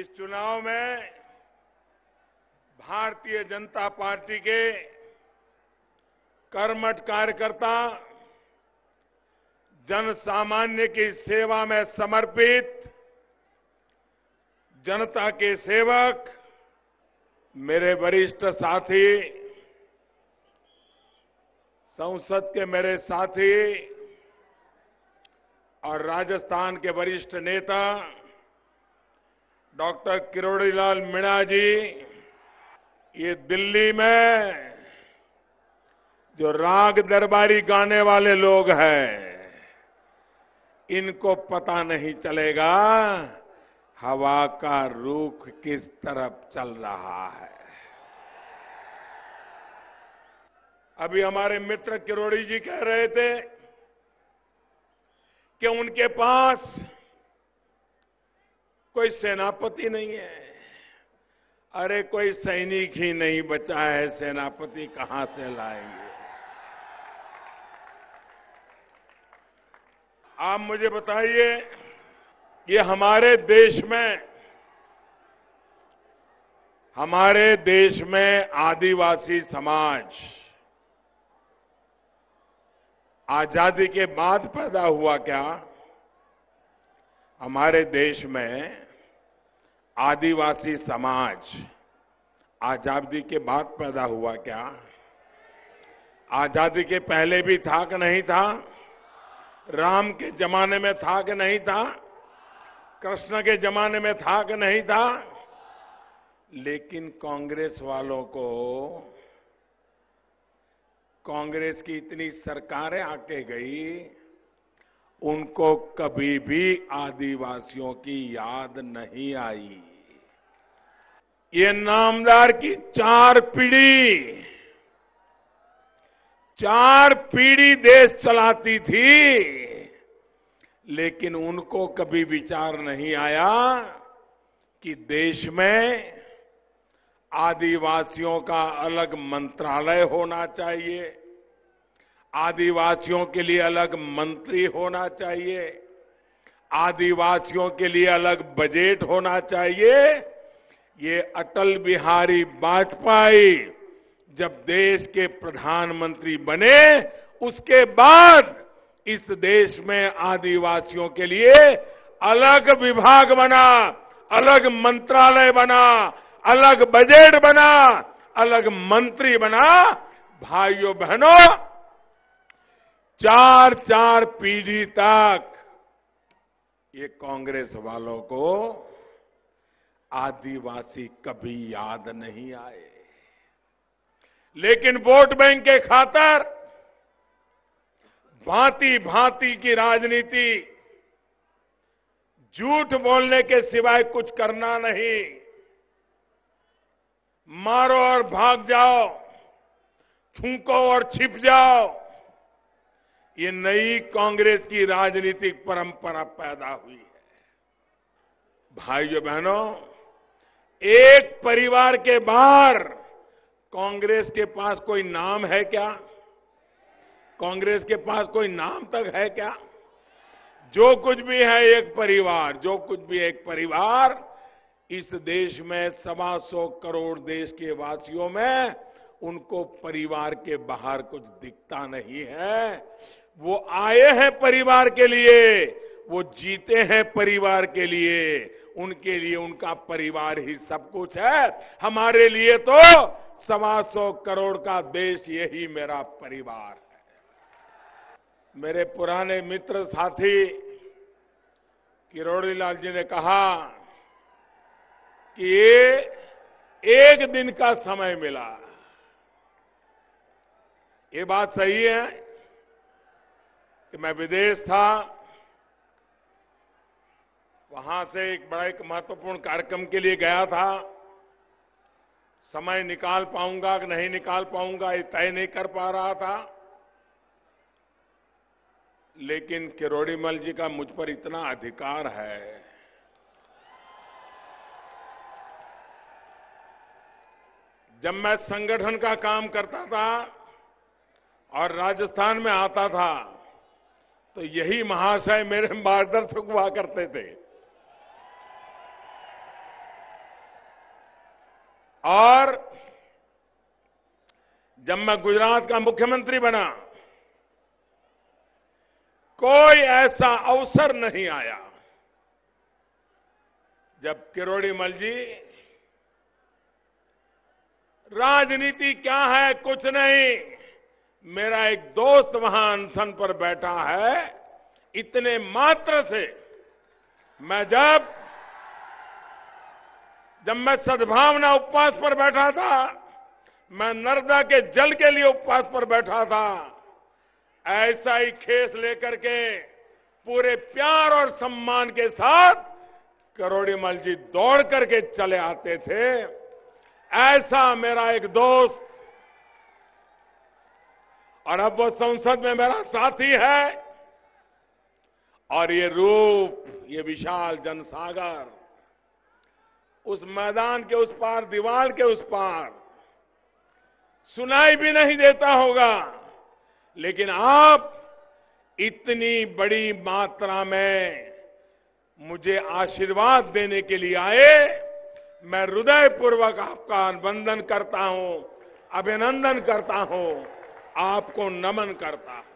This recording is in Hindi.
इस चुनाव में भारतीय जनता पार्टी के कर्मठ कार्यकर्ता, जन सामान्य की सेवा में समर्पित जनता के सेवक, मेरे वरिष्ठ साथी, संसद के मेरे साथी और राजस्थान के वरिष्ठ नेता डॉक्टर किरोड़ीलाल मीणा जी, ये दिल्ली में जो राग दरबारी गाने वाले लोग हैं, इनको पता नहीं चलेगा हवा का रुख किस तरफ चल रहा है। अभी हमारे मित्र किरोड़ी जी कह रहे थे कि उनके पास कोई सेनापति नहीं है। अरे कोई सैनिक ही नहीं बचा है, सेनापति कहां से लाएंगे? आप मुझे बताइए, ये हमारे देश में आदिवासी समाज आजादी के बाद पैदा हुआ क्या? हमारे देश में आदिवासी समाज आजादी के बाद पैदा हुआ क्या? आजादी के पहले भी था कि नहीं था? राम के जमाने में था कि नहीं था? कृष्ण के जमाने में था कि नहीं था? लेकिन कांग्रेस वालों को, कांग्रेस की इतनी सरकारें आके गई, उनको कभी भी आदिवासियों की याद नहीं आई। ये नामदार की चार पीढ़ी देश चलाती थी, लेकिन उनको कभी विचार नहीं आया कि देश में आदिवासियों का अलग मंत्रालय होना चाहिए, आदिवासियों के लिए अलग मंत्री होना चाहिए, आदिवासियों के लिए अलग बजट होना चाहिए। ये अटल बिहारी वाजपेयी जब देश के प्रधानमंत्री बने, उसके बाद इस देश में आदिवासियों के लिए अलग विभाग बना, अलग मंत्रालय बना, अलग बजट बना, अलग मंत्री बना। भाइयों बहनों, चार पीढ़ी तक ये कांग्रेस वालों को आदिवासी कभी याद नहीं आए, लेकिन वोट बैंक के खातिर भांति भांति की राजनीति, झूठ बोलने के सिवाय कुछ करना नहीं, मारो और भाग जाओ, थूको और छिप जाओ, ये नई कांग्रेस की राजनीतिक परंपरा पैदा हुई है। भाइयों बहनों, एक परिवार के बाहर कांग्रेस के पास कोई नाम है क्या? कांग्रेस के पास कोई नाम तक है क्या? जो कुछ भी है एक परिवार, जो कुछ भी एक परिवार, इस देश में 125 करोड़ देश के वासियों में उनको परिवार के बाहर कुछ दिखता नहीं है। वो आए हैं परिवार के लिए, वो जीते हैं परिवार के लिए, उनके लिए उनका परिवार ही सब कुछ है। हमारे लिए तो 125 करोड़ का देश यही मेरा परिवार है। मेरे पुराने मित्र साथी किरोड़ीलाल जी ने कहा कि ये एक दिन का समय मिला। ये बात सही है कि मैं विदेश था, वहां से एक महत्वपूर्ण कार्यक्रम के लिए गया था। समय निकाल पाऊंगा कि नहीं निकाल पाऊंगा ये तय नहीं कर पा रहा था, लेकिन किरोड़ीमल जी का मुझ पर इतना अधिकार है, जब मैं संगठन का काम करता था और राजस्थान में आता था, तो यही महाशय मेरे मार्गदर्शक हुआ करते थे। और जब मैं गुजरात का मुख्यमंत्री बना, कोई ऐसा अवसर नहीं आया जब किरोड़ीमल जी राजनीति क्या है, कुछ नहीं, मेरा एक दोस्त वहां अनशन पर बैठा है, इतने मात्र से मैं जब मैं सद्भावना उपवास पर बैठा था, मैं नर्मदा के जल के लिए उपवास पर बैठा था, ऐसा ही खेस लेकर के पूरे प्यार और सम्मान के साथ किरोड़ीमल जी दौड़ करके चले आते थे। ऐसा मेरा एक दोस्त, और अब वो संसद में मेरा साथी है, और ये रूप, ये विशाल जनसागर, उस मैदान के उस पार, दीवार के उस पार सुनाई भी नहीं देता होगा, लेकिन आप इतनी बड़ी मात्रा में मुझे आशीर्वाद देने के लिए आए। मैं हृदयपूर्वक आपका वंदन करता हूं, अभिनंदन करता हूं, आपको नमन करता हूं।